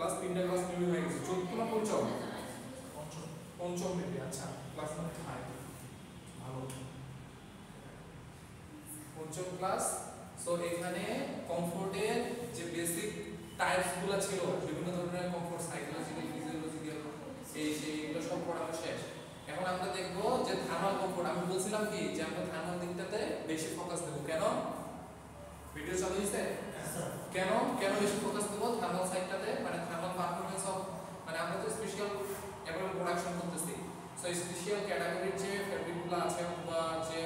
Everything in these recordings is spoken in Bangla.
ক্লাস 3টা ক্লাস নিয়ে হয়ে গেছে 14 না 55 মেবি আচ্ছা ক্লাস নাম্বার 5 ভালো পঞ্চম ক্লাস সো এখানে কমফোর্টের যে বেসিক টাইপস গুলো ছিল বিভিন্ন ধরনের কমফোর্ট সাইকোলজিক্যাল ফিজিওলজিক্যাল এইগুলো সব পড়ানো শেষ এখন আমরা দেখব যে থার্মাল কমফোর্ট আমি বলছিলাম কি যে আমরা থার্মাল দিকটাতে বেশি ফোকাস দেব কেন ভিডিও চালু হইছে কেন বেশি ফোকাস দেব থার্মাল সাইডটাতে মানে থার্মাল পারফরম্যান্স অফ মানে আমরা তো স্পেশাল অ্যাপারেল প্রোডাকশন করতেছি সো স্পেশাল ক্যাটাগরির যে ফেব্রিকগুলো আছে বা যে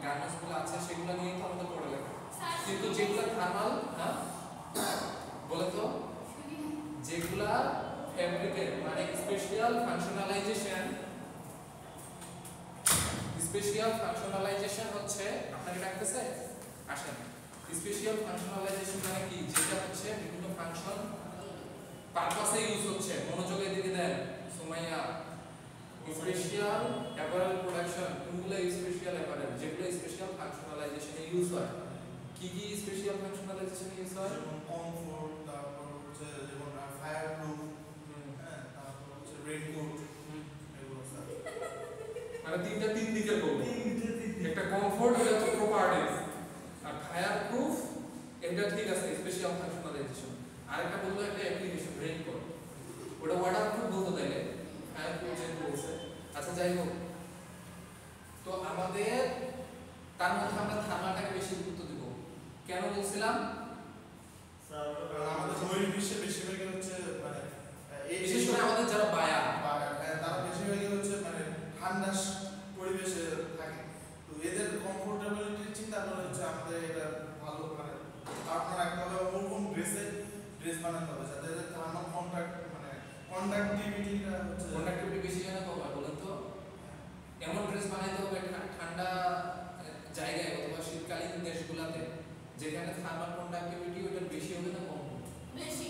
গার্মেন্টসগুলো আছে সেগুলো নিয়েই তো আমাদের পড়ালেখা কিন্তু যেগুলো থার্মাল হ্যাঁ বলে তো যেগুলা ফেব্রিকের মানে স্পেশাল ফাংশনালাইজেশন হচ্ছে আপনাকে ডাকতেছে আসেন স্পেশাল ফাংশনালাইজেশন মানে কি যেটা হচ্ছে বিভিন্ন ফাংশন পারপাসে ইউজ হচ্ছে মনোযোগের দিকে দেন সুমাইয়া স্পেশাল অ্যাপারেল প্রোডাকশন কোনগুলো স্পেশাল অ্যাপারেল যেগুলো স্পেশাল ফাংশনালাইজেশনে ইউজ হয় কি স্পেশাল ফাংশনালাইজেশনে ইউজ হয় যেমন কমফোর্ট তারপর হচ্ছে যেমন ফায়ার প্রুফ হ্যাঁ তারপর হচ্ছে রেইনকোট এগুলো স্যার মানে তিনটা তিন দিকের বলবো একটা কমফোর্ট এটা হচ্ছে প্রপার্টিজ আর ফায়ার প্রুফ এটা ঠিক আছে স্পেশাল ফাংশনালাইজেশন আরেকটা বলবো একটা অ্যাপ্লিকেশন রেইনকোট ওটা ওয়াটার প্রুফ বলতে তাইলে ফায়ার প্রুফ যেটা বলছে আচ্ছা যাই হোক তো আমাদের তার মধ্যে আমরা থার্মালটাকে বেশি গুরুত্ব দেব কেন বলছিলাম স্যার আমাদের বহির্বিশ্বে বেশিরভাগই হচ্ছে মানে বিশেষ করে আমাদের যারা বায়া তারা বেশিরভাগই হচ্ছে মানে ঠান্ডা পরিবেশে থাকে তো এদের কমফোর্টেবিলিটি চিন্তা করে হচ্ছে আমাদের এটা ভালো মানে আপনার একটা হলো ওরকম ড্রেস বানাতে হবে যাতে থার্মাল কন্ডাক্টিভিটিটা হচ্ছে কন্ডাক্টিভিটি বেশি যেন কম হয় বলেন তো এমন ড্রেস বানাইতে হবে ঠান্ডা জায়গায় অথবা শীতকালীন দেশগুলোতে যেখানে থার্মাল কন্ডাক্টিভিটি ওটা বেশি হবে না কম হবে বেশি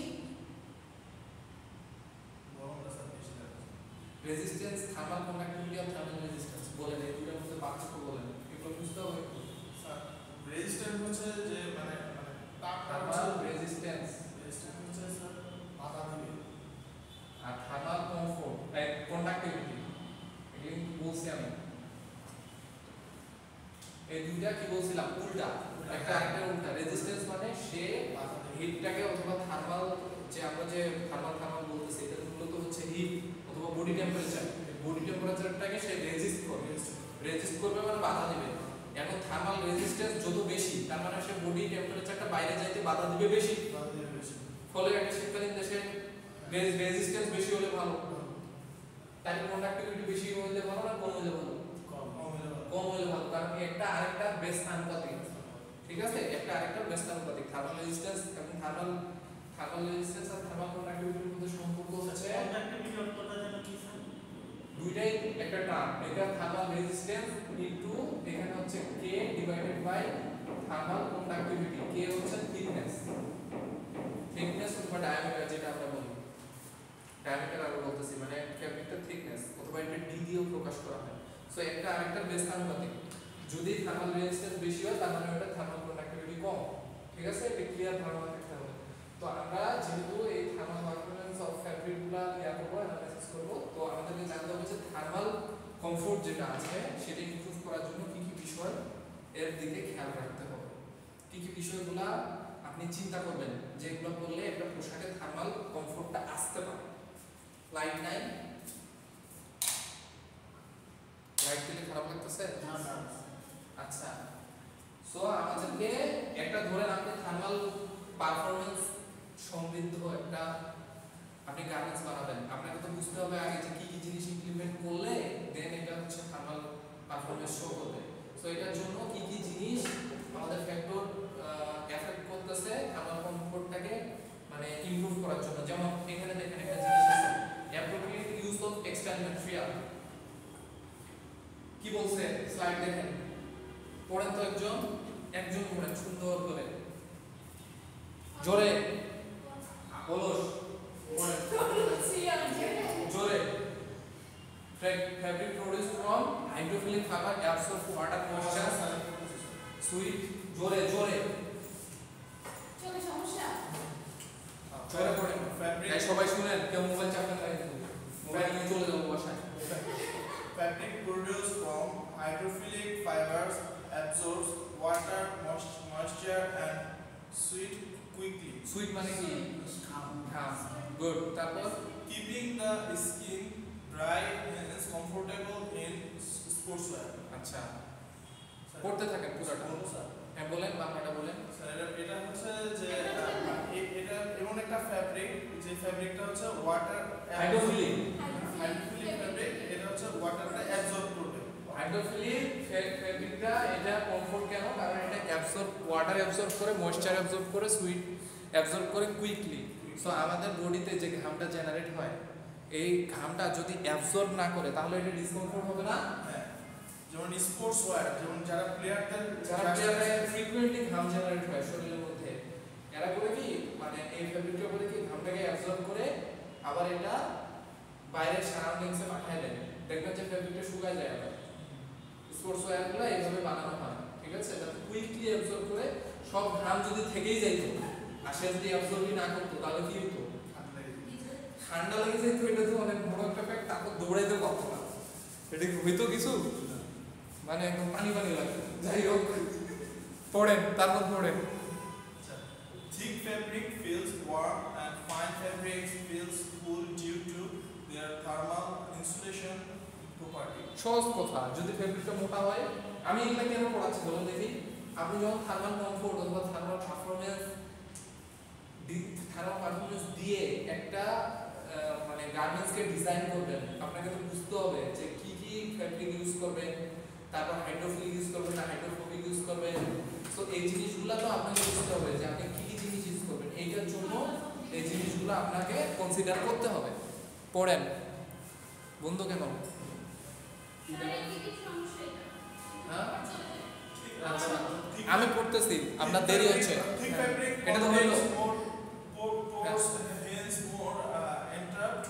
গরমটা স্যার বেশি লাগে রেজিস্ট্যান্স থার্মাল কন্ডাক্টিভিটি আর থার্মাল রেজিস্ট্যান্স বলেন এই দুটোর মধ্যে পার্থক্য বলেন এগুলো বুঝতে হবে স্যার রেজিস্ট্যান্স হচ্ছে যে মানে তাপটা থার্মাল রেজিস্ট্যান্স হচ্ছে স্যার বাধা দিবে আর থার্মাল কমফোর্ট কন্ডাক্টিভিটি এগুলো বলছি আমি এই দুইটা কি বলছিলাম উল্টা একটা আরেকটা উল্টা রেজিস্ট্যান্স মানে সে হিটটাকে অথবা থার্মাল যে আমরা যে থার্মাল বলতেছি এটা মূলত হচ্ছে হিট অথবা বডি টেম্পারেচারটাকে সে রেজিস্ট করবে মানে বাধা দিবে এখন থার্মাল রেজিস্ট্যান্স যত বেশি তার মানে সে বডি টেম্পারেচারটা বাইরে যাইতে বাধা দিবে বেশি ফলে একটা শীতকালীন দেশে রেজিস্ট্যান্স বেশি হলে ভালো তাই কন্ডাক্টিভিটি বেশি হলে ভালো না কম হলে ভালো কম হলে ভালো কারণ একটা আরেকটা বেস আনুপাতিক ঠিক আছে একটা আরেকটা বেস আনুপাতিক থার্মাল রেজিস্ট্যান্স এবং থার্মাল রেজিস্ট্যান্স আর থার্মাল কন্ডাক্টিভিটির মধ্যে সম্পর্ক হচ্ছে কন্ডাক্টিভিটি অর্থটা যেন কি স্যার দুইটাই একটা টার্ম এটা থার্মাল রেজিস্ট্যান্স ইনটু এখানে হচ্ছে k divided by thermal conductivity k হচ্ছে থিকনেস অথবা ডায়ামিটার যেটা আমরা বলি ডায়ামিটার আমরা বলতেছি মানে ফেব্রিকটা থিকনেস অথবা এটা d দিয়েও প্রকাশ করা হয় সো একটা আরেকটা বেস আনুপাতিক যদি থার্মাল রেজিস্ট্যান্স বেশি হয় তার মানে ওটা থার্মাল কন্ডাক্টিভিটি কম ঠিক আছে এটা ক্লিয়ার ধারণা থাকতে হবে তো আমরা যেহেতু এই থার্মাল পারফরম্যান্স অফ ফ্যাব্রিকগুলো করব অ্যানালাইসিস করব তো আমাদেরকে জানতে হবে যে থার্মাল কমফোর্ট যেটা আছে সেটা ইমপ্রুভ করার জন্য কি কি বিষয় এর দিকে খেয়াল রাখতে হবে কি কি বিষয়গুলো আপনি চিন্তা করবেন যেগুলো করলে একটা পোশাকে থার্মাল কমফোর্টটা আসতে পারে লাইট নাই লাইট দিলে খারাপ লাগতেছে আচ্ছা সো আমাদেরকে একটা ধরে আপনি থার্মাল পারফরম্যান্স সমৃদ্ধ একটা আপনি গার্মেন্টস বানাবেন আপনাকে তো বুঝতে হবে আগে যে কি কি জিনিস ইমপ্লিমেন্ট করলে দেন এটা হচ্ছে থার্মাল পারফরম্যান্স শো করবে সো এটার জন্য কি কি জিনিস আমাদের ফ্যাক্টর এফেক্ট করতেছে থার্মাল কমফোর্টটাকে মানে ইমপ্রুভ করার জন্য যেমন এখানে দেখেন একটা জিনিস আছে appropriate use of textile material কি বলছে স্লাইড দেখেন পড়েন তো একজন পড়েন সুন্দর করে জোরে বলস জোরে fabric produced from hydrophilic fiber absorb water moisture sweet জোরে চলে সমস্যা জোরে পড়েন fabric তাই সবাই শুনেন, কেউ মোবাইল চাপবেন না কিন্তু, মোবাইল নিয়ে চলে যাবো বাসায়। Fabric produced from hydrophilic fibers absorbs water, moisture and sweat quickly, sweet মানে কি? ঘাম। গুড। তারপর keeping the skin dry and comfortable in sportswear. আচ্ছা, পড়তে থাকেন পুরোটা। হ্যাঁ বলেন, বাংলাটা বলেন। এটা হচ্ছে যে এটা এমন একটা ফ্যাব্রিক, যে ফ্যাব্রিকটা হচ্ছে ওয়াটার হাইড্রোফিলিক। হাইড্রোফিলিক ফ্যাব্রিক, এটা হচ্ছে ওয়াটারটা অ্যাবজর্ব করবে। হাইড্রোফিলিক ফ্যাব্রিকটা এটা কমফোর্ট কেন? কারণ এটা ওয়াটার অ্যাবজর্ব করে, ময়েশ্চার অ্যাবজর্ব করে, সুইট অ্যাবজর্ব করে কুইকলি। সো আমাদের বডিতে যে ঘামটা জেনারেট হয়, এই ঘামটা যদি অ্যাবজর্ব না করে তাহলে এটা ডিসকমফোর্ট হবে না? হ্যাঁ, যেমন স্পোর্টস ওয়্যার, যেমন যারা যারা ফ্রিকোয়েন্টলি ঘাম জেনারেট হয় শরীরের মধ্যে, এরা করে কি মানে এই ফ্যাব্রিকটা করে কি ঘামটাকে অ্যাবজর্ব করে আবার এটা বাইরের সারাউন্ডিংসে পাঠিয়ে দেয়। দেখবেন যে ফ্যাব্রিকটা শুকায় যায়। আবার স্পোর্টস ওয়্যারগুলো এইভাবে বানানো হয়, ঠিক আছে, যাতে কুইকলি অ্যাবজর্ব করে। সব ঘাম যদি থেকেই যাইতো আর সে যদি অ্যাবজর্বই না করতো তাহলে কি হতো? ঠান্ডা লেগে যেত। এটা তো অনেক বড় একটা ফ্যাক্ট। তারপর দৌড়াইতে পারতো না, এটা কি হইতো কিছু? মানে একদম পানি পানি লাগতো। যাই হোক, পড়েন, তারপর পড়েন। thick fabric feels warm and fine fabric feels cool due to their thermal insulation property. সহজ কথা, যদি ফেব্রিকটা মোটা হয়, আমি এগুলা কেন পড়াচ্ছি বলুন দেখি। আপনি যখন থার্মাল কমফোর্ট অথবা থার্মাল পারফরম্যান্স দিয়ে একটা মানে গার্মেন্টসকে ডিজাইন করবেন, আপনাকে তো বুঝতে হবে যে কি কি ফেব্রিক ইউজ করবেন, তারপর হাইড্রোফিলিক ইউজ করবেন না হাইড্রোফোবিক ইউজ করবেন। সো এই জিনিসগুলো তো আপনাকে বুঝতে হবে যে আপনি কি কি জিনিস ইউজ করবেন। এইটার জন্য এই জিনিসগুলো আপনাকে কনসিডার করতে হবে। পড়েন। বন্ধু কেন? হ্যাঁ আচ্ছা, আমি পড়তেছি, আপনার দেরি হচ্ছে। Thick fabric এটা তো হইলো। pores hence more entrapped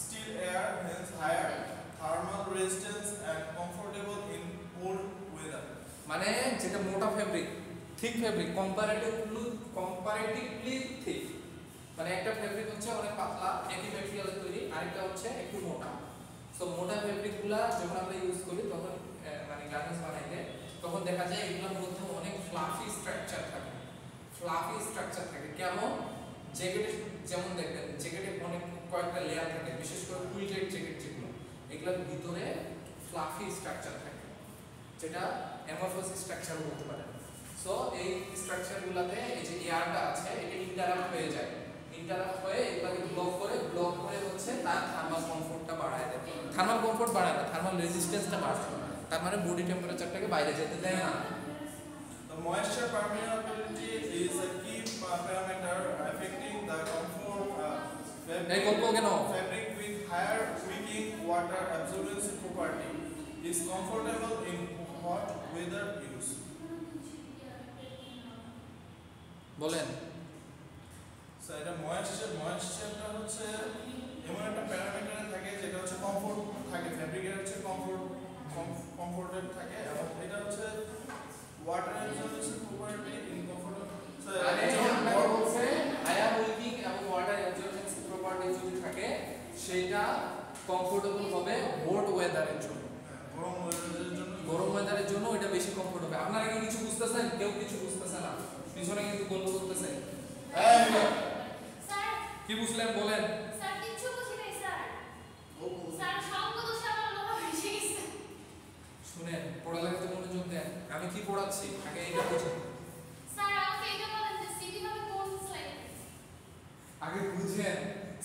still air, hence higher thermal resistance and comfortable in cold weather. মানে যেটা মোটা fabric, thick fabric, comparatively thick. মানে একটা ফেব্রিক হচ্ছে অনেক পাতলা, একই ম্যাটেরিয়ালের তৈরি, আরেকটা হচ্ছে একটু মোটা। সো মোটা ফেব্রিকগুলো যখন আমরা ইউজ করি তখন মানে গার্মেন্টস বানাইতে, তখন দেখা যায় এগুলোর মধ্যে অনেক ফ্লাফি স্ট্রাকচার থাকে। ফ্লাফি স্ট্রাকচার থাকে কেমন? জ্যাকেটে যেমন দেখবেন, জ্যাকেটে অনেক কয়েকটা লেয়ার থাকে, বিশেষ করে কুইল্টেড জ্যাকেট যেগুলো, এগুলোর ভিতরে ফ্লাফি স্ট্রাকচার থাকে, যেটা অ্যামরফোসিস স্ট্রাকচার বলতে পারে। সো এই স্ট্রাকচারগুলোতে এই যে এয়ারটা আছে, এটা ইন্টারাপ্ট হয়ে যায়। ইন্টারাপ্ট হয়ে এগুলোকে ব্লক করে হচ্ছে তার থার্মাল কমফোর্টটা বাড়ায় দেয়। থার্মাল কমফোর্ট বাড়ায় না, থার্মাল রেজিস্ট্যান্সটা বাড়ায়। তার মানে বডি টেম্পারেচারটাকে বাইরে যেতে দেয় না। The moisture permeability is a key parameter affecting the comfort এই গল্প কেন? fabric with higher wicking water absorbency property is comfortable in hot weather use. বলেন। So এটা moistureটা হচ্ছে এমন একটা প্যারামিটারে থাকে যেটা হচ্ছে কমফোর্ট থাকে, ফ্যাব্রিকের হচ্ছে কমফোর্টেড থাকে, এবং এটা হচ্ছে water absorption property in comfortable. মানে আমরা বলছে হায়ার উইকিং এবং ওয়াটার অ্যাবজর্বেন্স প্রপার্টি যদি থাকে, সেটা কমফোর্টেবল হবে হট ওয়েদারের জন্য। গরম ওয়েদারের জন্য, গরম ওয়েদারের জন্য এটা বেশি কমফোর্ট হবে। আপনারা কি কিছু বুঝতেছেন? কেউ কিছু বুঝতেছে না, পিছনে কিন্তু গল্প করতেছে। স্যার কি বুঝলেন বলেন? স্যার কিছু বুঝি নাই স্যার। স্যার সঙ্গ দোষে আমার লোহা ভেসে গেছে। শুনেন, পড়ালেখাতে মনোযোগ দেন। আমি কি পড়াচ্ছি আগে এটা বুঝুন। স্যার আমাকে এটা বলেন যে সিটি ভাবে কোন স্লাইড? আগে বুঝেন,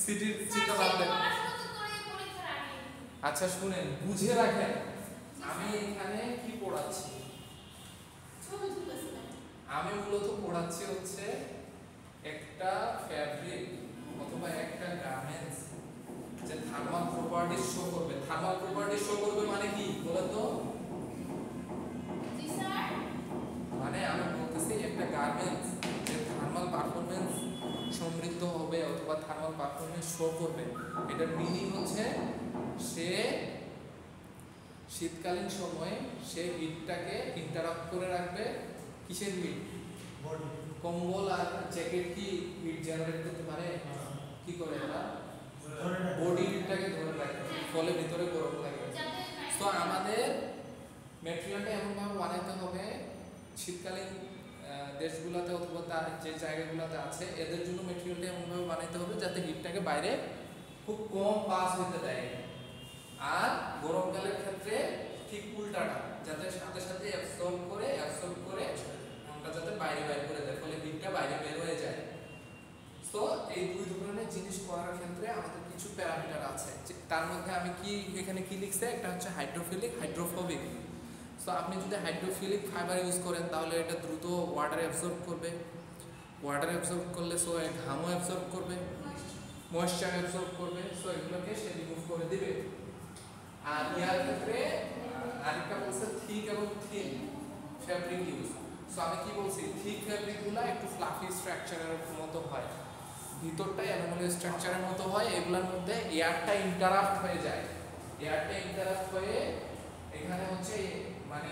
সিটির স্যার চিন্তা বাদ দেন। পড়াশোনা তো করে পরীক্ষার আগে। আচ্ছা শুনেন, বুঝে রাখেন আমি এখানে কি পড়াচ্ছি। ছবি তুলেছিলাম। আমি মূলত পড়াচ্ছি হচ্ছে একটা ফ্যাব্রিক অথবা একটা গার্মেন্টস যে থার্মাল প্রপার্টিজ শো করবে। থার্মাল প্রপার্টিজ শো করবে মানে কি বলেন তো? জি স্যার। মানে আমি বলতেছি একটা গার্মেন্টস যে থার্মাল পারফরম্যান্স সমৃদ্ধ হবে অথবা থার্মাল পারফরম্যান্স শো করবে, এটার মিনিং হচ্ছে সে শীতকালীন সময়ে সে হিটটাকে ইন্টারাপ্ট করে রাখবে। কিসের হিট? কম্বল আর জ্যাকেট কি হিট জেনারেট করতে পারে? কি করে এটা ধরে রাখে। বডি হিটটাকে ধরে রাখে, ফলে ভিতরে গরম লাগে। যাতে তো আমাদের ম্যাটেরিয়ালটা এমনভাবে বানাইতে হবে শীতকালীন দেশগুলোতে অথবা তার যে জায়গাগুলোতে আছে এদের জন্য ম্যাটেরিয়ালটা এমনভাবে বানাইতে হবে যাতে হিটটাকে বাইরে খুব কম পাস হতে দেয়, আর গরমকালের ক্ষেত্রে ঠিক উল্টাটা যাতে সাথে সাথে অ্যাবসর্ব করে আমরা যাতে বাইরে বাইরে করে দেয়, ফলে হিটটা বাইরে বের হয়ে যায়। তো এই দুই ধরনের জিনিস করার ক্ষেত্রে আমাদের কিছু প্যারামিটার আছে, তার মধ্যে আমি কি এখানে কি লিখছে, একটা হচ্ছে হাইড্রোফিলিক, হাইড্রোফোবিক। সো আপনি যদি হাইড্রোফিলিক ফাইবার ইউজ করেন তাহলে এটা দ্রুত ওয়াটার অ্যাবসর্ব করবে, ওয়াটার অ্যাবসর্ব করলে সো ঘামও অ্যাবসর্ব করবে, ময়েশ্চার অ্যাবসর্ব করবে, সো এগুলোকে সে রিমুভ করে দিবে। আর ইয়ার ক্ষেত্রে আরেকটা বলছে থিক এবং থিন ফ্যাব্রিক ইউজ। সো আমি কি বলছি, থিক ফ্যাব্রিকগুলো একটু ফ্লাফি স্ট্রাকচারের মতো হয়, ভিতরটাই অ্যানোমালি স্ট্রাকচারের মতো হয়, এগুলোর মধ্যে এয়ারটা ইন্টারাপ্ট হয়ে যায়, এয়ারটা ইন্টারাপ্ট হয়ে এখানে হচ্ছে মানে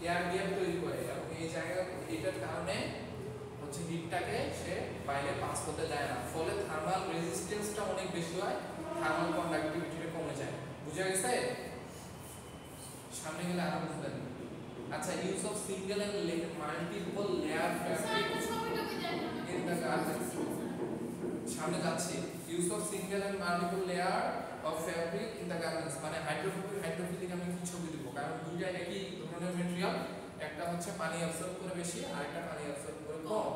এয়ার গ্যাপ তৈরি করে, এবং এই জায়গায় এটার কারণে হচ্ছে হিটটাকে সে বাইরে পাস করতে দেয় না, ফলে থার্মাল রেজিস্ট্যান্সটা অনেক বেশি হয়, থার্মাল কন্ডাক্টিভিটিটা কমে যায়। বুঝা গেছে? সামনে গেলে আরো বুঝবেন। আচ্ছা, use of single and multiple layer fabric in the garments. সামনে যাচ্ছি। Use of single and multiple layer of fabric in the garments, মানে হাইড্রোফোবিক হাইড্রোফিলিক আমি কি ছবি দিব, কারণ দুইটা একই ধরনের ম্যাটেরিয়াল, একটা হচ্ছে পানি অ্যাবসর্ব করে বেশি আর একটা পানি অ্যাবসর্ব করে কম।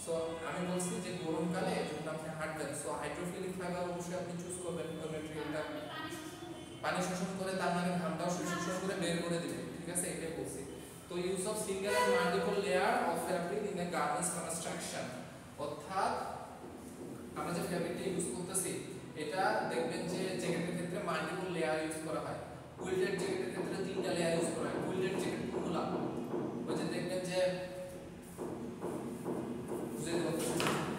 সো আমি বলছি যে গরমকালে যখন আপনি হাঁটবেন, সো হাইড্রোফিলিক ফাইবার অবশ্যই আপনি চুজ করবেন, ওই ম্যাটেরিয়ালটা পানি শোষণ করে, তার মানে ঘামটাও শোষণ করে বের করে দিবে, ঠিক আছে, এটাই বলছি। তো use of single and multiple layer of fabric in the garments construction, অর্থাৎ আমরা যে ফ্যাব্রিকটা ইউজ করতেছি এটা দেখবেন যে জ্যাকেটের ক্ষেত্রে মাল্টিপল লেয়ার ইউজ করা হয়, কুইল্টেড জ্যাকেটের ক্ষেত্রে 3টা লেয়ার ইউজ করা হয়। কুইল্টেড জ্যাকেট কোনগুলো, ওই যে দেখবেন যে বুঝে দেব,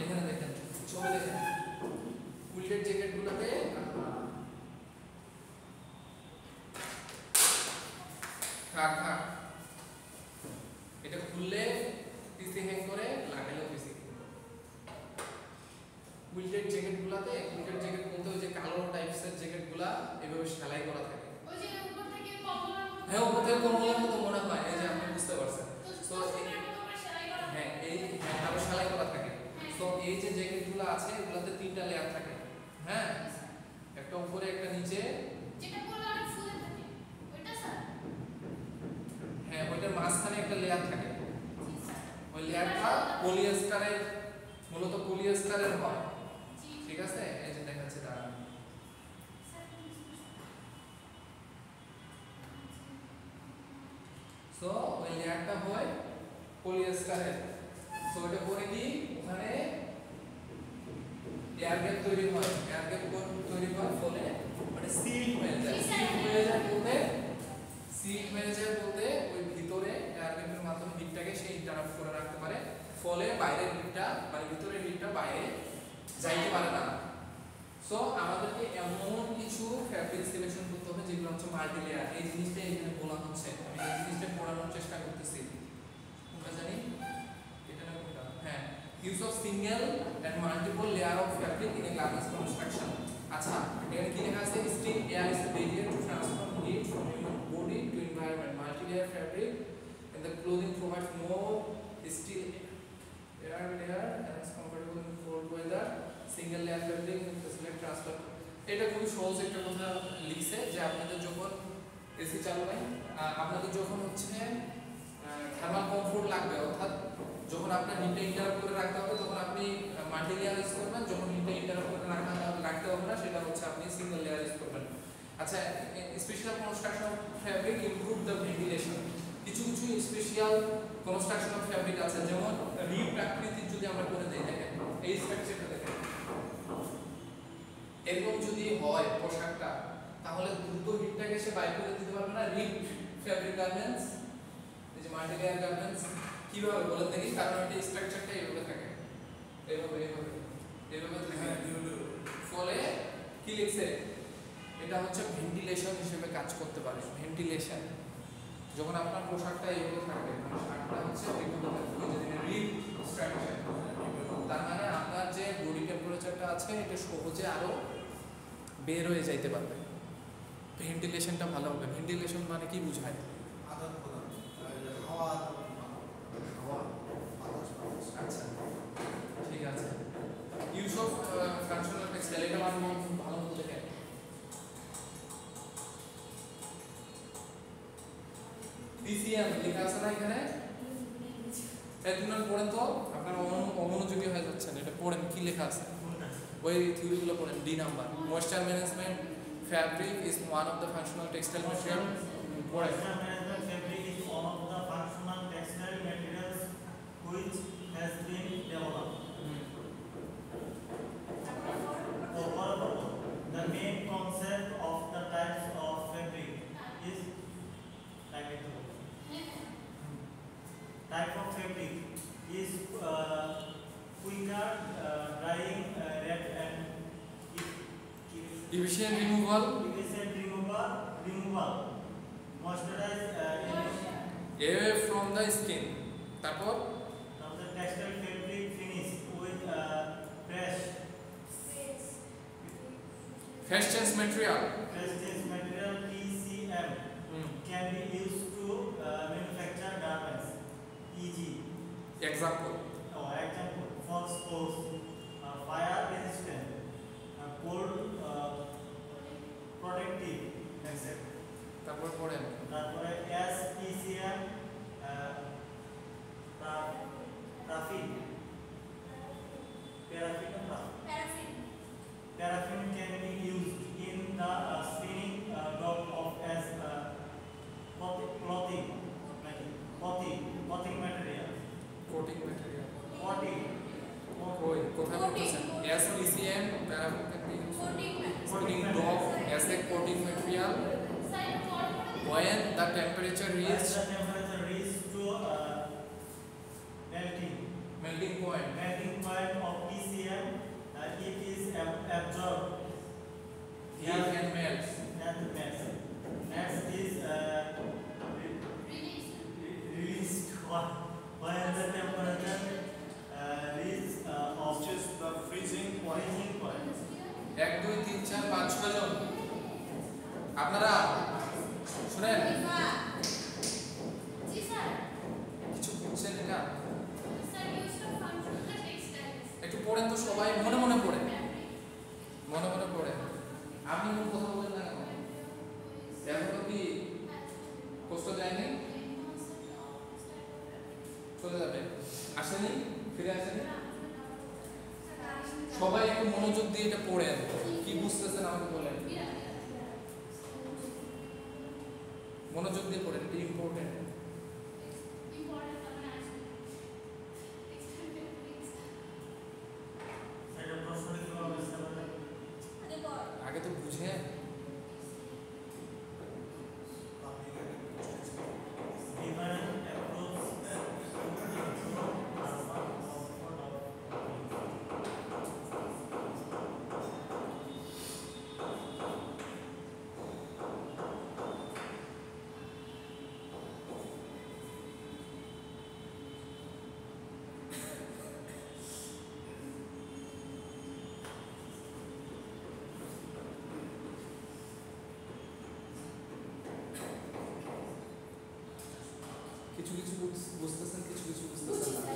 এখানে দেখেন ছবি দেখেন, কুইল্টেড জ্যাকেটগুলোতে এটা খুললে পিসি হ্যাং করে, লাগাইলেও পিসি। কুইল্টেড জ্যাকেটগুলোতে, কুইল্টেড জ্যাকেট বলতে ওই যে কালো টাইপসের জ্যাকেটগুলা এভাবে সেলাই করা থাকে। ওই যে উপর থেকে কম্বলের মতো, হ্যাঁ, উপর থেকে কম্বলের মতো মনে হয়, এই যে আপনি বুঝতে পারছেন। সো হ্যাঁ, এই আরো সেলাই করা থাকে। সো এই যে জ্যাকেটগুলো আছে এগুলাতে 3টা লেয়ার থাকে, হ্যাঁ, একটা উপরে একটা নিচে। যেটা পরলে অনেক ফুলে থাকে ওইটা স্যার? হ্যাঁ, ওইটার মাঝখানে একটা লেয়ার থাকে, জি স্যার। ওই লেয়ারটা পলিয়েস্টারের, মূলত পলিয়েস্টারের হয়, জি ঠিক আছে। এই যে দেখাচ্ছে দাঁড়ান, স্যার। সো ওই লেয়ারটা হয় পলিয়েস্টারের। সো এটা পরে কি ওখানে এয়ার গ্যাপ তৈরি হয়, এয়ার গ্যাপ তৈরি হওয়ার ফলে মানে সিল হয়ে যায়, সিল হয়ে যায় বলতে, সিল হয়ে যায় বলতে ওই ভিতরে এয়ার গ্যাপের মাধ্যমে হিটটাকে সে ইন্টারাপ্ট করে রাখতে পারে, ফলে বাইরের হিটটা মানে ভিতরের হিটটা বাইরে যাইতে পারে না। সো আমাদেরকে এমন কিছু ফ্যাব্রিক সিলেকশন করতে হবে যেগুলো হচ্ছে মাল্টি লেয়ার, এই জিনিসটা এখানে বলা হচ্ছে, আমি এই জিনিসটা পড়ানোর চেষ্টা করতেছি। তোমরা জানি এটা না কোনটা, হ্যাঁ, use of single and multiple layer of fabric in a garments construction. আচ্ছা, এখানে কি লেখা আছে, still air is the barrier to transfer heat from human body to environment, multi layer fabric in the clothing provides more still air layer and is comfortable in cold weather, single layer fabric with facility transfer। এটা খুবই সহজ একটা কথা লিখছে যে আপনাদের যখন এসি চালু নাই, আপনাদের যখন হচ্ছে থার্মাল কমফোর্ট লাগবে, অর্থাৎ যখন আপনার হিটটা ইন্টারাপ্ট করে রাখতে হবে তখন আপনি মাল্টি লেয়ার ইউজ করবেন, যখন হিটটা ইন্টারাপ্ট করে রাখতে হবে না সেটা হচ্ছে আপনি সিঙ্গেল লেয়ার ইউজ করবেন। আচ্ছা, special construction of fabric improve the ventilation. কিছু কিছু স্পেশাল কনস্ট্রাকশন অফ ফ্যাব্রিক আছে, যেমন রিপ আকৃতির যদি আমরা করে দেই, দেখেন এই স্ট্রাকচারটা দেখেন, এরকম যদি হয় পোশাকটা তাহলে দ্রুত হিটটাকে সে বাইরে করে দিতে পারবে না। রিপ ফ্যাব্রিক গার্মেন্টস, এই যে মাল্টি লেয়ার গার্মেন্টস কিভাবে বলেন দেখি, কারণ এটা স্ট্রাকচারটা এইভাবে থাকে, এইভাবে এইভাবে এইভাবে থাকে, ফলে কি লিখছে, এটা হচ্ছে ভেন্টিলেশন হিসেবে কাজ করতে পারে। ভেন্টিলেশন যখন আপনার পোশাকটা এইভাবে থাকবে, মানে শার্টটা হচ্ছে এইভাবে থাকবে, যদি রিপ স্ট্রাকচার, তার মানে আপনার যে বডি টেম্পারেচারটা আছে এটা সহজে আরো বের হয়ে যাইতে পারবে। ভেন্টিলেশনটা ভালো হবে। ভেন্টিলেশন মানে কি বোঝায়? আদান প্রদান হাওয়া হাওয়া। বাতাস বাতাস আচ্ছা ঠিক আছে। ইউজ অফ ফাংশনাল টেক্সটাইল এটা আমার ভালো মতো দেখেন। পিসিএম লেখা আছে না এখানে? একটু পড়েন তো, আপনারা অমনোযোগী হয়ে যাচ্ছেন। এটা পড়েন কি লেখা আছে, ওই থিওরিগুলো পড়েন। D number, moisture management fabric is one of the functional textile material. পড়েন। Moisture management fabric is one of the functional textile materials which has been developed. The main concept of the types of fabric is type of fabric is quicker drying rate and Efficient removal efficient removal moisturize away from the skin. তারপর of the textile fabric finish with fresh change material. change material PCM can be used to manufacture garments, e.g. Example. Example for stores, fire resistant, cold protective, etc. তারপর পড়েন। তারপরে SPCM paraffin can be used in the spinning job of as clothing material. Coating material. Coating. কই কোথায় বলতেছেন? SPCM paraffin can be used coating dock as a coating material when the temperature As reaches the temperature reaches to melting point. melting point of PCM, it is absorbed Heat and melts. and melts. Next is released when the temperature reaches of just the freezing point. boiling point. 1 2 3 4 5 6 জন আপনারা শুনেন, জি স্যার। কিছু বুঝছেন এটা? Sir use of functional textiles একটু পড়েন তো সবাই, মনে মনে পড়েন, মনে মনে পড়েন। আপনি কোন কথা বলেন না কেন? এখনো কি কষ্ট যায়নি? চলে যাবে? আসেনি? ফিরে আসেনি? সবাই একটু মনোযোগ দিয়ে এটা পড়েন। কি বুঝতেছেন আমাকে বলেন। মনোযোগ দিয়ে পড়েন, এটা ইম্পর্টেন্ট। এটা প্রশ্নটি কিভাবে বুঝতে পারবেন? আগে তো বুঝেন। Different approach to improve urban comfort of কিছু কিছু বুঝতেছেন, কিছু কিছু বুঝতেছেন না।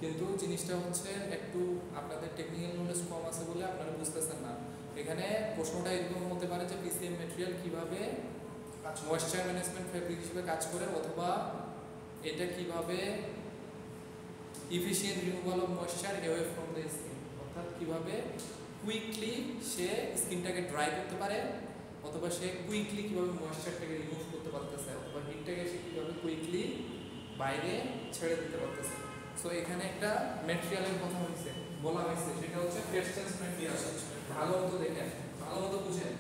কিন্তু জিনিসটা হচ্ছে একটু আপনাদের টেকনিক্যাল নলেজ কম আছে বলে আপনারা বুঝতেছেন না। এখানে প্রশ্নটা এরকম হতে পারে যে পিসিএম ম্যাটেরিয়াল কিভাবে ময়েশ্চার ম্যানেজমেন্ট ফেব্রিক হিসেবে কাজ করে, অথবা এটা কিভাবে efficient removal of moisture away from the skin, অর্থাৎ কিভাবে কুইকলি সে স্কিনটাকে ড্রাই করতে পারে, অথবা সে কুইকলি কিভাবে ময়েশ্চারটাকে রিমুভ করতে পারতেছে, অথবা হিটটাকে সে কিভাবে কুইকলি বাইরে ছেড়ে দিতে পারতেছে। সো এখানে একটা ম্যাটেরিয়ালের কথা হয়েছে, বলা হয়েছে, সেটা হচ্ছে ফেস চেঞ্জ ম্যাটেরিয়াল। ভালো মতো দেখেন, ভালো মতো বুঝেন।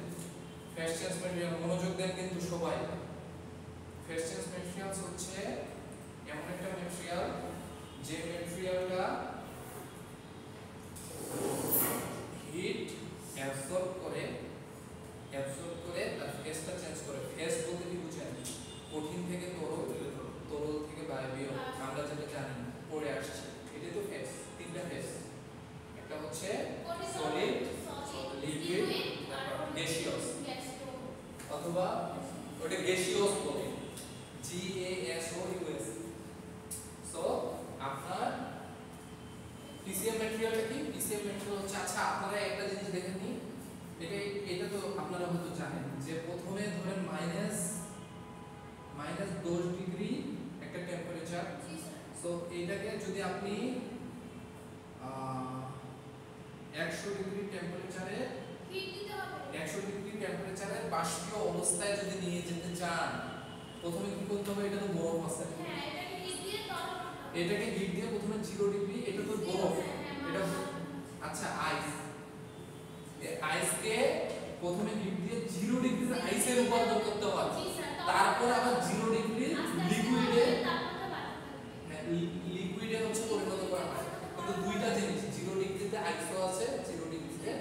ফেস চেঞ্জ ম্যাটেরিয়াল মনোযোগ দেন কিন্তু সবাই। ফেস চেঞ্জ ম্যাটেরিয়ালস হচ্ছে এমন একটা ম্যাটেরিয়াল যে ম্যাটেরিয়ালটা হিট অ্যাবসর্ব করে তার ফেসটা চেঞ্জ করে। ফেস বলতে কি বুঝেন? কঠিন থেকে তরল, তরল থেকে বায়বীয়, আমরা যেটা জানি পড়ে আসছে, এটাই তো ফেস। তিনটা ফেস, একটা হচ্ছে সলিড, লিকুইড, গ্যাসিয়াস অথবা ওটা গ্যাসিয়াস বলে GASOUS। সো আপনার পিসিএম ম্যাটেরিয়ালটা কি? পিসিএম ম্যাটেরিয়াল হচ্ছে, আচ্ছা আপনারা একটা জিনিস দেখেন নি, এটা তো আপনারা হয়তো জানেন যে প্রথমে ধরেন -10 ডিগ্রি একটা টেম্পারেচার। সো এইটাকে যদি আপনি 100 ডিগ্রি টেম্পারেচারে 100 ডিগ্রি টেম্পারেচারে বাষ্পীয় অবস্থায় যদি নিয়ে যেতে চান, প্রথমে কি করতে হবে? এটা তো বরফ আছে, এটাকে হিট দিয়ে প্রথমে 0 ডিগ্রি, এটা তো বরফ, এটা আচ্ছা আইসকে প্রথমে হিট দিয়ে 0 ডিগ্রির আইসে রূপান্তর করতে হয়, তারপর আবার 0 ডিগ্রির লিকুইডে হচ্ছে পরিণত করা হয়। কিন্তু দুইটা জিনিস, 0 ডিগ্রিতে আইসও আছে, 0 ডিগ্রিতে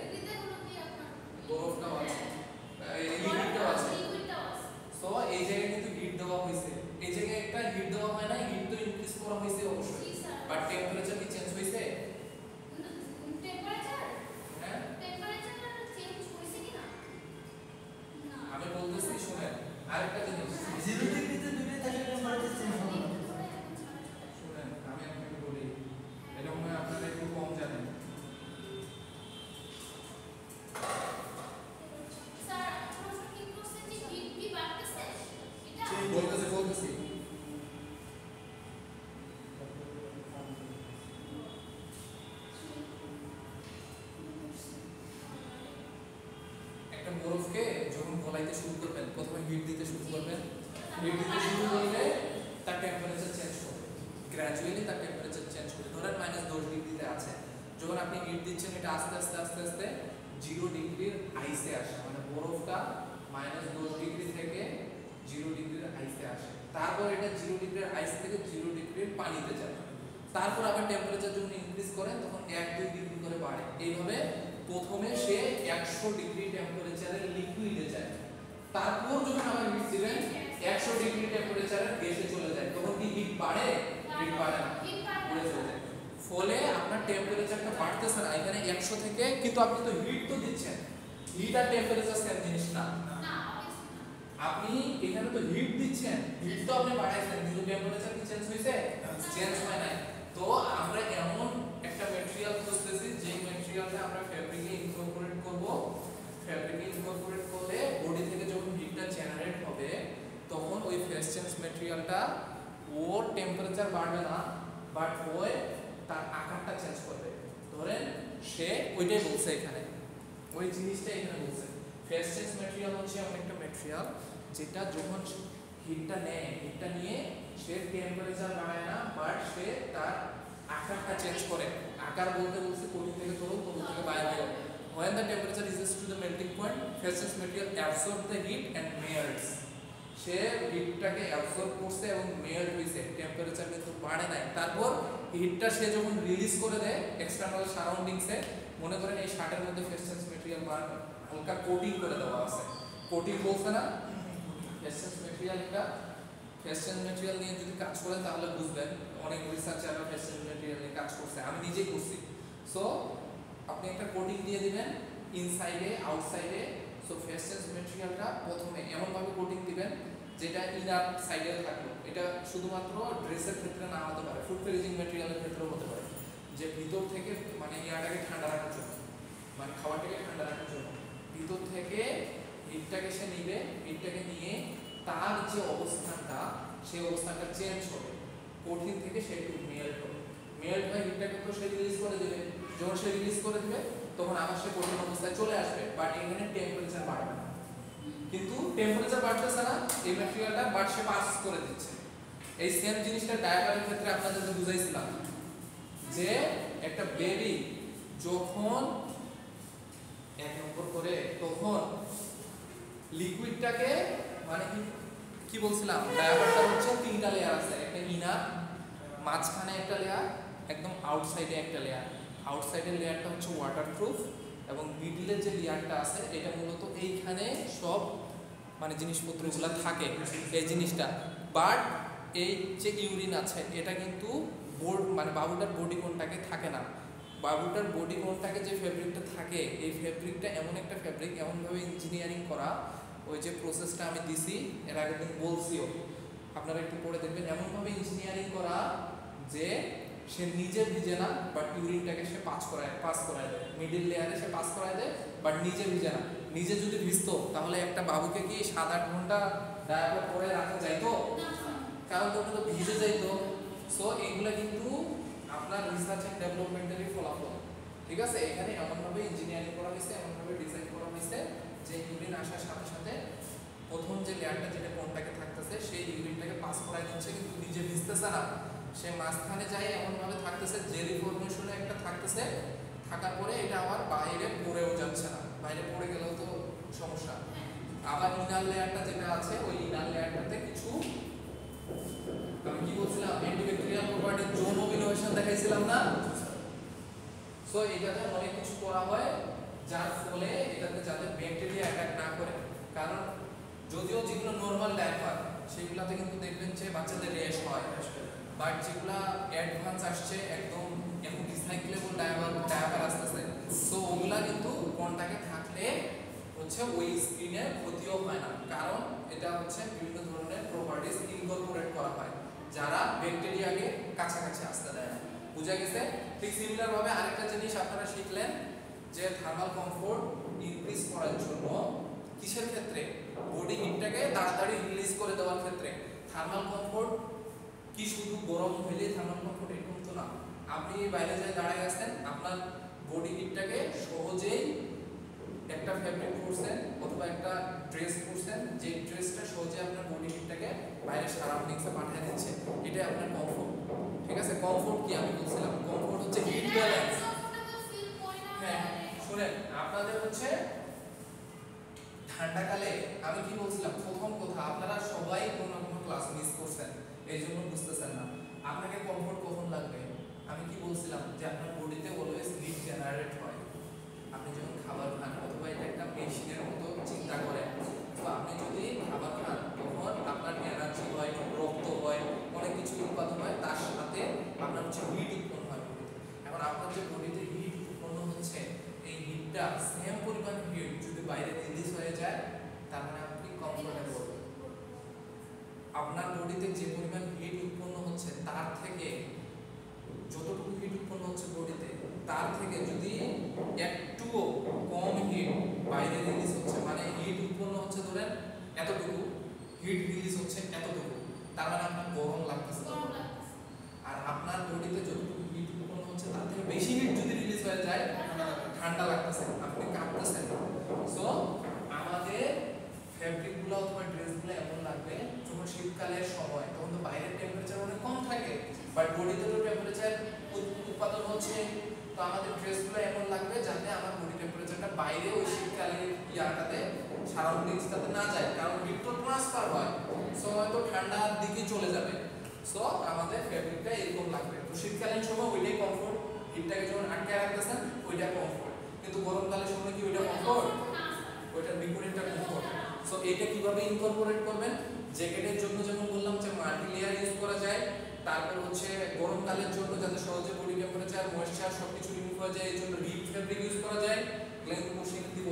বরফটাও আছে, লিকুইডটাও আছে। সো এই জায়গায় কিন্তু হিট দেওয়া হয়েছে, এই জায়গায় একটা হিট দেওয়া হয় না, হিট তো ইনক্রিজ করা হয়েছে অবশ্যই, বাট টেম্পারেচার কি চেঞ্জ হয়েছে? হ্যাঁ আমি বলতেছি শুনেন, আরেকটা জিনিস 0 ডিগ্রিতে দুটোই থাকে টেম্পারেচার চেঞ্জ হবে। শুনেন, আমি আপনাকে বলি, এটা মনে হয় আপনারা একটু কম জানেন। বলতেছি একটা বরফকে যখন গলাইতে শুরু করবেন, প্রথমে হিট দিতে শুরু করবেন, হিট দিতে শুরু করলে তার টেম্পারেচার চেঞ্জ হবে, গ্র্যাজুয়ালি তার টেম্পারেচার চেঞ্জ হবে। ধরেন -10 ডিগ্রিতে আছে, যখন আপনি হিট দিচ্ছেন এটা আস্তে আস্তে 0 ডিগ্রির আইসে আসে, মানে বরফটা -10 ডিগ্রি থেকে 0 ডিগ্রির আইসে আসে, তারপর এটা 0 ডিগ্রির আইস থেকে 0 ডিগ্রির পানিতে যায়, তারপর আবার টেম্পারেচার যখন ইনক্রিজ করে তখন 1-2 ডিগ্রি করে বাড়ে। এইভাবে প্রথমে সে 100 ডিগ্রি টেম্পারেচারের লিকুইডে যায়, তারপর যখন আবার হিট দিবেন 100 ডিগ্রি টেম্পারেচারের গ্যাসে চলে যায়, তখন কি হিট বাড়ে? হিট বাড়ে না, পড়ে চলে যায়। ফলে আপনার টেম্পারেচারটা বাড়তেছে না এখানে 100 থেকে, কিন্তু আপনি তো হিট তো দিচ্ছেন, হিট আর টেম্পারেচার সেম জিনিস না। আপনি এখানে তো হিট দিচ্ছেন, হিট তো আপনি বাড়াইছেন, কিন্তু টেম্পারেচার কি চেঞ্জ হইছে? চেঞ্জ হয় নাই। তো আমরা এমন একটা ম্যাটেরিয়াল খুঁজতেছি যে ম্যাটেরিয়ালটা আমরা ফ্যাব্রিকে ইনকর্পোরেট করব, ফ্যাব্রিকে ইনকর্পোরেট করলে বডি থেকে যখন হিটটা জেনারেট হবে তখন ওই ফেজ চেঞ্জ ম্যাটেরিয়ালটা ওর টেম্পারেচার বাড়বে না, বাট ওই তার আকারটা চেঞ্জ করবে। ধরেন সে ওইটাই বলছে এখানে, ওই জিনিসটা এখানে বলছে ফেজ চেঞ্জ ম্যাটেরিয়াল হচ্ছে এমন একটা ম্যাটেরিয়াল যেটা যখন হিটটা নেয়, হিটটা নিয়ে সে টেম্পারেচার বাড়ায় না, বাট সে তার আকারটা চেঞ্জ করে। আকার বলতে বলছে কোন থেকে তরল, তরল থেকে বায়ু। When the temperature rises to the melting point, phase change material absorb the heat and melts. সে হিটটাকে অ্যাবসর্ব করছে এবং মেল্ট হইছে, টেম্পারেচার কিন্তু বাড়ে নাই। তারপর হিটটা সে যখন রিলিজ করে দেয় এক্সটার্নাল সারাউন্ডিংসে, মনে করেন এই শার্টের মধ্যে ফেজ চেঞ্জ ম্যাটেরিয়াল হালকা কোটিং করে দেওয়া আছে, কোটিং বলছে না, ফেজ চেঞ্জ ম্যাটেরিয়াল, এটা ফেজ চেঞ্জ ম্যাটেরিয়াল নিয়ে যদি কাজ করেন তাহলে বুঝবেন, অনেক রিসার্চাররা ফেজ চেঞ্জ ম্যাটেরিয়াল নিয়ে কাজ করছে, আমি নিজেই করছি। সো আপনি একটা কোটিং দিয়ে দিবেন ইনসাইডে আউটসাইডে। সো ফেজ চেঞ্জ ম্যাটেরিয়ালটা প্রথমে এমনভাবে কোটিং দিবেন যেটা ইনার সাইডে থাকলো, এটা শুধুমাত্র ড্রেসের ক্ষেত্রে না হতে পারে, ফুড প্যাকেজিং ম্যাটেরিয়ালের ক্ষেত্রেও হতে পারে, যে ভিতর থেকে মানে ইয়াটাকে ঠান্ডা রাখার জন্য, মানে খাবারটাকে ঠান্ডা রাখার জন্য ভিতর থেকে হিটটাকে সে নিবে, হিটটাকে নিয়ে তার যে অবস্থানটা সেই অবস্থানটা চেঞ্জ হবে, কঠিন থেকে সে একটু মেল্ট হবে, মেল্ট হয়ে হিটটাকে তো সে রিলিজ করে দেবে, যখন সে রিলিজ করে দেবে তখন আবার সে কঠিন অবস্থায় চলে আসবে, বাট এখানে টেম্পারেচার বাড়বে না। কিন্তু টেম্পারেচার বাড়তেছে না এই ম্যাটেরিয়ালটা, বাট সে পাস করে দিচ্ছে। এই সেম জিনিসটা ডায়াগ্রামের ক্ষেত্রে আপনাদের বুঝাইছিলাম যে একটা বেবি যখন 1 নম্বর করে তখন লিকুইডটাকে মানে কি বলছিলাম, ডায়াগ্রামটা হচ্ছে 3টা লেয়ার আছে, একটা ইনার, মাঝখানে একটা লেয়ার, একদম আউটসাইডে একটা লেয়ার। আউটসাইডের লেয়ারটা হচ্ছে ওয়াটারপ্রুফ এবং মিডলের যে লেয়ারটা আছে এটা মূলত এইখানে সব মানে জিনিসপত্রগুলো থাকে এই জিনিসটা, বাট এই যে ইউরিন আছে এটা কিন্তু মানে বাবুটার বডি কোনটাকে থাকে না, বাবুটার বডি কোনটাকে যে ফেব্রিকটা থাকে এই ফেব্রিকটা এমন একটা ফেব্রিক, এমনভাবে ইঞ্জিনিয়ারিং করা, ওই যে প্রসেসটা আমি দিছি এর আগের দিন বলছিও, আপনারা একটু পড়ে দেখবেন, এমনভাবে ইঞ্জিনিয়ারিং করা যে সে নিজে ভিজে না, বাট ইউরিনটাকে সে পাস করায় দেয়, মিডিল লেয়ারে সে পাস করায় দেয়, বাট নিজে ভিজে না। নিজে যদি ভিজতো তাহলে একটা বাবুকে কি 7-8 ঘন্টা ডায়াপার পরে রাখা যাইতো? কারণ ওটা তো ভিজে যাইতো। সো এগুলো কিন্তু আপনার রিসার্চ এন্ড ডেভেলপমেন্টেরই ফলাফল, ঠিক আছে? এখানে এমনভাবে ইঞ্জিনিয়ারিং করা হয়েছে, এমনভাবে ডিজাইন করা হয়েছে যে ইউরিন আসার সাথে সাথে প্রথম যে লেয়ারটা যেটা কোনটাকে থাকতেছে সেই ইউরিনটাকে পাস করাই দিচ্ছে, কিন্তু নিজে ভিজতেছে না, সে মাঝখানে যায় এমনভাবে থাকতেছে, জেলি ফর্মেশনে একটা থাকতেছে, থাকার পরে এটা আবার বাইরে পড়েও যাচ্ছে না, বাইরে পড়ে গেলেও তো সমস্যা। আবার ইনার লেয়ারটা যেটা আছে ওই ইনার লেয়ারটাতে কিছু, আমি কি বলছিলাম, অ্যান্টিব্যাকটেরিয়াল প্রপার্টির যৌন বিলোহেশন দেখাইছিলাম না? সো এটাতে অনেক কিছু করা হয় যার ফলে এটাতে যাতে ব্যাকটেরিয়া অ্যাটাক না করে। কারণ যদিও যেগুলো নরমাল ডায়াপার সেগুলোতে কিন্তু দেখবেন যে বাচ্চাদের র্যাশ হয়, বাট যেগুলা অ্যাডভান্স আসছে একদম এখন রিসাইক্লেবল ডায়াপার আসতেছে, সো ওগুলা কিন্তু কন্টাক্টে থাকলে হচ্ছে ওই স্কিনে ক্ষতিও হয় না, কারণ এটা হচ্ছে বিভিন্ন ধরনের প্রপার্টিজ ইনকর্পোরেট করা হয় যারা ব্যাকটেরিয়াকে কাছাকাছি আসতে দেয় না। বুঝা গেছে? ঠিক সিমিলার ভাবে আরেকটা জিনিস আপনারা শিখলেন যে থার্মাল কমফোর্ট ইনক্রিজ করার জন্য কিসের ক্ষেত্রে? বডি হিটটাকে তাড়াতাড়ি রিলিজ করে দেওয়ার ক্ষেত্রে। থার্মাল কমফোর্ট কি শুধু গরম হইলেই থার্মাল কমফোর্ট এরকম তো না। আপনি বাইরে যায় দাঁড়ায় আছেন, আপনার বডি হিটটাকে সহজেই একটা ফেব্রিক পরছেন অথবা একটা ড্রেস পরছেন, যে ড্রেসটা সহজে আপনার বডি হিটটাকে বাইরে সারাউন্ডিংসে পাঠিয়ে দিচ্ছে, এটাই আপনার কমফোর্ট। ঠিক আছে? কমফোর্ট কি আমি বলছিলাম? কমফোর্ট হচ্ছে হিট ব্যালেন্স। হ্যাঁ শুনেন, আপনাদের হচ্ছে ঠান্ডাকালে আমি কি বলছিলাম, প্রথম কথা আপনারা সবাই কোনো না কোনো ক্লাস মিস করছেন, এই জন্য বুঝতেছেন না। আপনাকে কমফোর্ট কখন লাগবে? আমি কি বলছিলাম যে আপনার বডিতে অলওয়েজ হিট জেনারেট হয়। আপনি যখন খাবার খান অথবা এটা একটা মেশিনের মতো চিন্তা করেন, তো আপনি যদি খাবার খান তখন আপনার এনার্জি হয়, রক্ত হয়, অনেক কিছু উৎপাদন হয়, তার সাথে আপনার হচ্ছে হিট উৎপন্ন হয় বডিতে। এখন আপনার যে বডিতে হিট উৎপন্ন হচ্ছে, এই হিটটা সেম পরিমাণ হিট যদি বাইরে রিলিজ হয়ে যায় তার মানে আপনি কমফোর্টেবল। আপনার বডিতে যে পরিমাণ হিট উৎপন্ন হচ্ছে তার থেকে, যতটুকু হিট উৎপন্ন হচ্ছে বডিতে তার থেকে যদি একটুও কম হিট বাইরে রিলিজ হচ্ছে, মানে হিট উৎপন্ন হচ্ছে ধরেন এতটুকু, হিট রিলিজ হচ্ছে এতটুকু, তার মানে আপনার গরম লাগতেছে। আর আপনার বডিতে যতটুকু হিট উৎপন্ন হচ্ছে তার থেকে বেশি হিট যদি রিলিজ হয়ে যায় ঠান্ডা লাগতেছে, আপনি কাঁপতেছেন। সো আমাদের ফেব্রিকগুলো অথবা ড্রেসগুলো এমন লাগবে যখন শীতকালের সময়, তখন তো বাইরের টেম্পারেচার অনেক কম থাকে, বাট বডিতে তো টেম্পারেচার উৎপাদন হচ্ছে, তো আমাদের ড্রেসগুলো এমন লাগবে যাতে আমার বডি টেম্পারেচারটা বাইরে ওই শীতকালের ইয়াটাতে সারাউন্ডিংসটাতে না যায়, কারণ হিট তো ট্রান্সফার হয়, সো হয়তো ঠান্ডার দিকে চলে যাবে। সো আমাদের ফেব্রিকটা এরকম লাগবে। তো শীতকালীন সময় ওইটাই কমফোর্ট, হিটটাকে যখন আটকে রাখতেছেন ওইটা কমফোর্ট, কিন্তু গরমকালের সময় কি ওইটা কমফোর্ট? ওইটার বিপরীতটা কমফোর্ট। সো এটা কিভাবে ইনকর্পোরেট করবেন? জ্যাকেটের জন্য যেমন বললাম যে মাল্টি লেয়ার ইউজ করা যায়, তারপর হচ্ছে গরমকালের জন্য যাতে সহজে বডি টেম্পারেচার, ময়েশ্চার সবকিছু রিমুভ হয়ে যায় এই জন্য রিপ ফেব্রিক ইউজ করা যায়। ক্লেম কোশ্চেন দিব,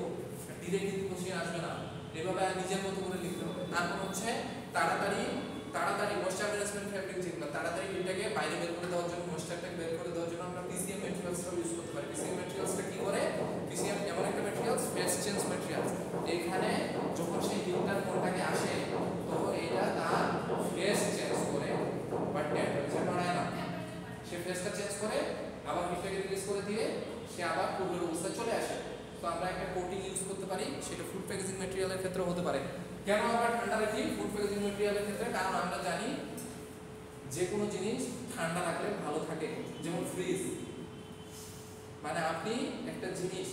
ডিরেক্ট কিন্তু কোশ্চেন আসবে না, এভাবে নিজের মতো করে লিখতে হবে। তারপর হচ্ছে তাড়াতাড়ি ময়েশ্চার ম্যানেজমেন্ট ফেব্রিক, যেগুলো তাড়াতাড়ি হিটটাকে বাইরে বের করে দেওয়ার জন্য, ময়েশ্চারটাকে বের করে দেওয়ার জন্য আমরা পিসিএম ম্যাটেরিয়ালসটা ইউজ করতে পারি। পিসিএম ম্যাটেরিয়ালসটা কি করে? পিসিএম এমন একটা ম্যাটেরিয়ালস, ফেস চেঞ্জ ম্যাটেরিয়ালস। এখানে যখন সেই হিটটার কোনটাকে আসে তখন এটা তার ফেস চেঞ্জ করে, বাট টেম্পারেচার বাড়ায় না। সে ফেসটা চেঞ্জ করে আবার হিটটাকে রিলিজ করে দিয়ে সে আবার পূর্বের অবস্থায় চলে আসে। তো আমরা একটা কোটিং ইউজ করতে পারি, সেটা ফুড প্যাকেজিং ম্যাটেরিয়ালের ক্ষেত্রে হতে পারে। কেন আমরা ঠান্ডা রাখি ফুড প্যাকেজিং ম্যাটেরিয়ালের ক্ষেত্রে? কারণ আমরা জানি যে কোনো জিনিস ঠান্ডা রাখলে ভালো থাকে, যেমন ফ্রিজ। মানে আপনি একটা জিনিস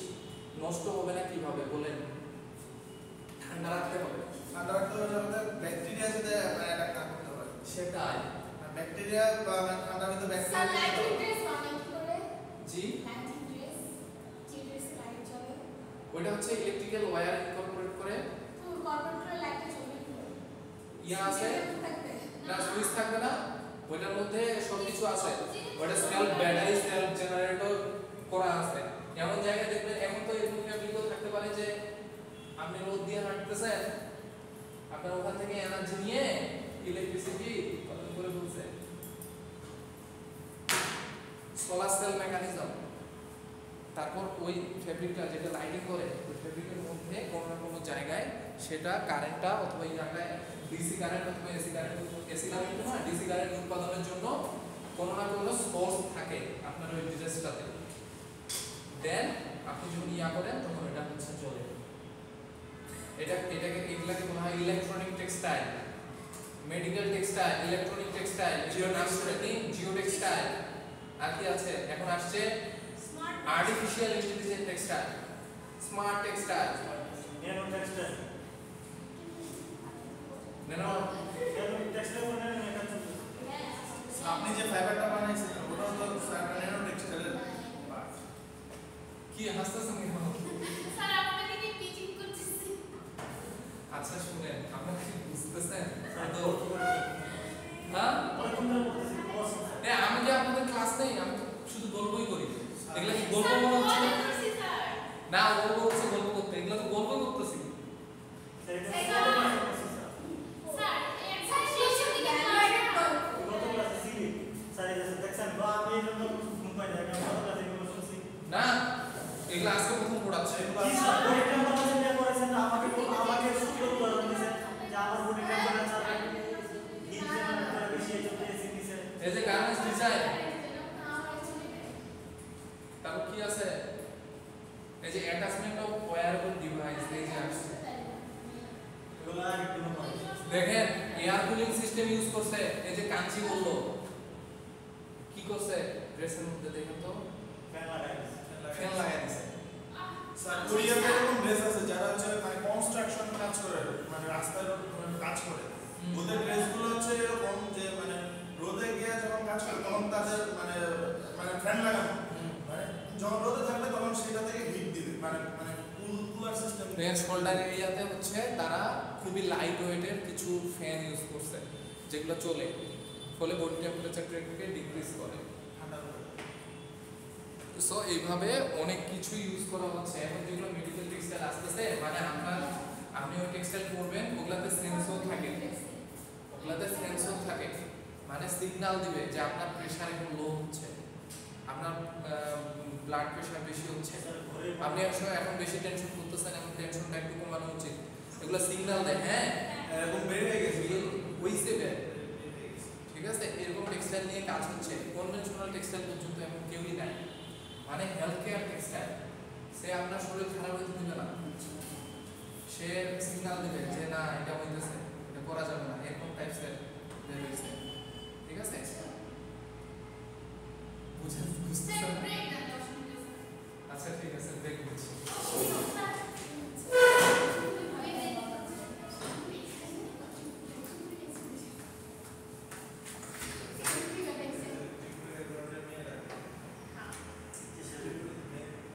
নষ্ট হবে না কিভাবে বলেন? ঠান্ডা রাখতে হবে। ঠান্ডা রাখতে হলে আমাদের ব্যাকটেরিয়া যাতে অ্যাটাক না করতে পারে, সেটাই। ব্যাকটেরিয়া বা ঠান্ডার ভিতরে স্যার লাইট ব্যাকটেরিয়া ড্রেস বানাই কি করে? জি, লাইট ড্রেস, যে ড্রেস লাইট জ্বলে, ওইটা হচ্ছে ইলেকট্রিক্যাল ওয়্যার ইনকর্পোরেট করে। তো কর্পোরেটর লাইটটা জ্বলে কি করে? ইয়া আছে, থাকবে না সুইচ থাকবে না, ওইটার মধ্যে সবকিছু আছে। ওটা সেলফ ব্যাটারি, সেলফ জেনারেটর, করা আছে। এমন জায়গায় দেখবেন এখন তো এরকম ফ্যাব্রিকও থাকতে পারে যে আপনি রোদ দিয়ে হাঁটতেছেন, আপনার ওখান থেকে এনার্জি নিয়ে ইলেকট্রিসিটি উৎপাদন করে ফেলছে। Solar cell mechanism. তারপর ওই ফ্যাব্রিকটা যেটা লাইটিং করে ওই ফ্যাব্রিকের মধ্যে কোনো না কোনো জায়গায় সেটা কারেন্টটা অথবা এই জায়গায় ডিসি কারেন্ট অথবা এসি কারেন্ট না ডিসি কারেন্ট উৎপাদনের জন্য কোনো না কোনো সোর্স থাকে আপনার ওই ডিভাইসটাতে। দেন আপনি যখন ইয়া করেন তখন এটা হচ্ছে চলে। এগুলাকে বলা হয় electronic textile, medical textile, electronic textile, geo textile. আর কি আছে এখন আসছে artificial intelligent textile, smart textile, nano textile. Nano textile মানে এটা চলছে। আপনি যে ফাইবারটা বানাইছেন ওটাও তো ন্যানো টেক্সটাইলের পার্ট। কি হাসতেছেন কেন? স্যার আপনাকে নিয়ে টিচিং করতেছি। আচ্ছা শুনেন, আপনারা কি বুঝতেছেন? তো হ্যাঁ হ্যাঁ অনেকক্ষণ ধরে বলতেছি বস। আমি যে আপনাদের ক্লাস নেই, আমি তো শুধু গল্পই করি। এগুলা কি গল্প স্যার মনে হচ্ছে? মজা করছি স্যার। না ও বলছে গল্প করতে, এগুলা তো গল্প করতেছি। স্যার একসাথে শেষের দিকে ক্লাস গত ক্লাসে ছিলি স্যার এসে দেখছেন বা আমি এই জন্য ঘুম পাই না কারণ গত ক্লাসে এগুলো শুনছি। না এগুলা আজকে প্রথম পড়াচ্ছে। কি স্যার বডি টেম্পারেচার নিয়ে করেছেন না আমাকে সূত্র উদাহরণ দিয়েছেন যে আমার বডি টেম্পারেচার হিট জেনারেটর বেশি এই জন্য এসি দিয়েছে। এই যে গার্মেন্টস ডিজাইন, তারপর কি আছে এই যে অ্যাটাচমেন্ট অফ ওয়্যারেবল ডিভাইস, এই যে আসছে এগুলো আগে একটু নয়। দেখেন এয়ার কুলিং সিস্টেম ইউজ করছে। এই যে কাঞ্চি বললো কি করছে ড্রেসের মধ্যে, দেখেন তো ফ্যান লাগাই ফ্যান লাগাই দিছে। স্যার কোরিয়াতে এরকম ড্রেস আছে যারা হচ্ছে মানে কনস্ট্রাকশন কাজ করে, মানে রাস্তায় কাজ করে। ওদের ড্রেসগুলো হচ্ছে এরকম যে মানে রোদে গিয়ে যখন কাজ করে তখন তাদের মানে মানে ফ্যান লাগানো, মানে যখন রোদে থাকবে তখন সেটা থেকে হিট দিবে, মানে মানে কুলার সিস্টেম। ফ্রেঞ্চ শোল্ডার এরিয়াতে হচ্ছে তারা খুবই লাইট ওয়েটের কিছু ফ্যান ইউজ করছে যেগুলো চলে, ফলে বডি টেম্পারেচারটাকে ডিক্রিজ করে। ঠান্ডা করে। সো এইভাবে অনেক কিছু ইউজ করা হচ্ছে। এখন যেগুলো মেডিকেল টেক্সটাইল আসতেছে, মানে আপনি ওই টেক্সটাইল পরবেন, ওগুলাতে সেন্সর থাকে, মানে সিগন্যাল দিবে যে আপনার প্রেশার এখন লো হচ্ছে, আপনার ব্লাড প্রেশার বেশি হচ্ছে, আপনি এখন বেশি টেনশন করতেছেন, এখন টেনশনটা একটু কমানো উচিত। এগুলো সিগন্যাল দেয় হ্যাঁ এরকম বের হয়ে গেছে। হইছে বের। ঠিক আছে, এরকম টেক্সটাইল নিয়ে কাজ হচ্ছে। কনভেনশনাল টেক্সটাইল পর্যন্ত এখন কেউই নাই, মানে হেলথ কেয়ার টেক্সটাইল। সে আপনার শরীর খারাপ হইতে দিবে না, সে সিগন্যাল দিবে যে না এটা হইতেছে, এটা করা যাবে না, এরকম টাইপসের বের হইছে। ঠিক আছে, বুঝতে স্যার ব্রেক দেন 10 মিনিট। আচ্ছা ঠিক আছে, ব্রেক দিচ্ছি।